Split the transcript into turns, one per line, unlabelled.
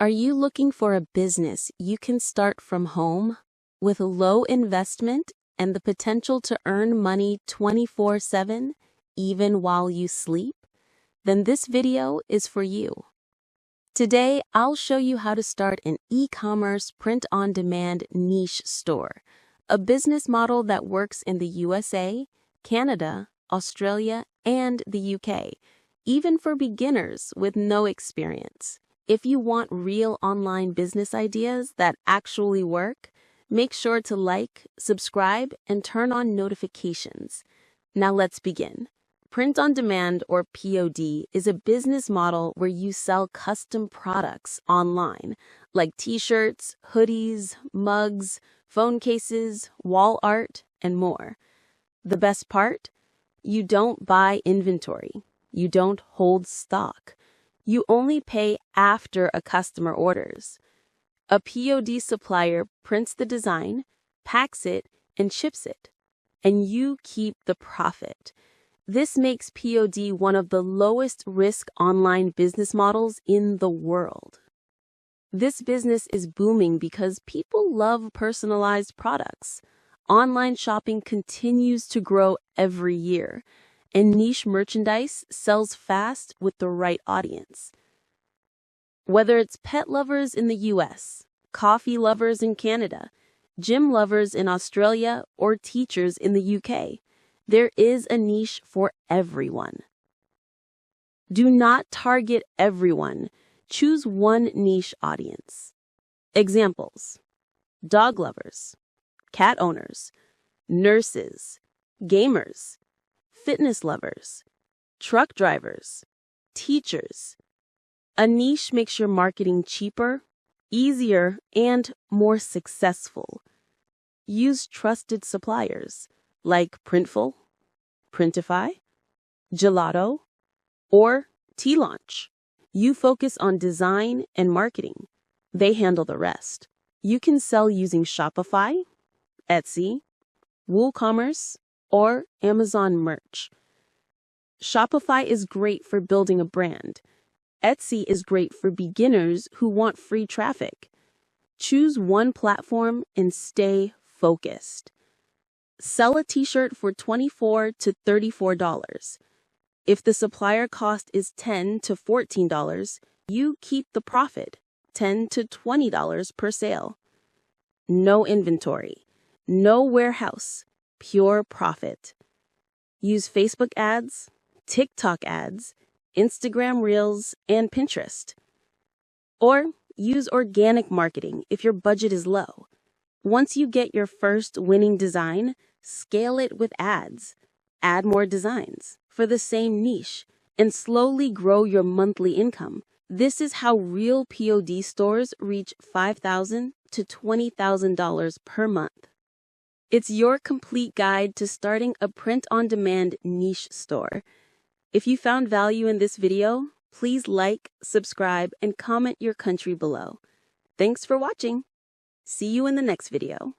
Are you looking for a business you can start from home with low investment and the potential to earn money 24/7 even while you sleep? Then this video is for you. Today, I'll show you how to start an e-commerce print-on-demand niche store, a business model that works in the USA, Canada, Australia, and the UK, even for beginners with no experience. If you want real online business ideas that actually work, make sure to like, subscribe, and turn on notifications. Now let's begin. Print on demand, or POD, is a business model where you sell custom products online, like t-shirts, hoodies, mugs, phone cases, wall art, and more. The best part? You don't buy inventory. You don't hold stock. You only pay after a customer orders. A POD supplier prints the design, packs it, and ships it, and you keep the profit. This makes POD one of the lowest risk online business models in the world. This business is booming because people love personalized products. Online shopping continues to grow every year, and niche merchandise sells fast with the right audience. Whether it's pet lovers in the US, coffee lovers in Canada, gym lovers in Australia, or teachers in the UK, there is a niche for everyone. Do not target everyone. Choose one niche audience. Examples: dog lovers, cat owners, nurses, gamers, fitness lovers, truck drivers, teachers. A niche makes your marketing cheaper, easier, and more successful. Use trusted suppliers like Printful, Printify, Gelato, or T-Launch. You focus on design and marketing. They handle the rest. You can sell using Shopify, Etsy, WooCommerce, or Amazon merch. Shopify is great for building a brand. Etsy is great for beginners who want free traffic. Choose one platform and stay focused. Sell a t-shirt for $24 to $34. If the supplier cost is $10 to $14, you keep the profit, $10 to $20 per sale. No inventory, no warehouse, pure profit. Use Facebook ads, TikTok ads, Instagram Reels, and Pinterest. Or use organic marketing if your budget is low. Once you get your first winning design, scale it with ads. Add more designs for the same niche and slowly grow your monthly income. This is how real POD stores reach $5,000 to $20,000 per month. It's your complete guide to starting a print-on-demand niche store. If you found value in this video, please like, subscribe, and comment your country below. Thanks for watching. See you in the next video.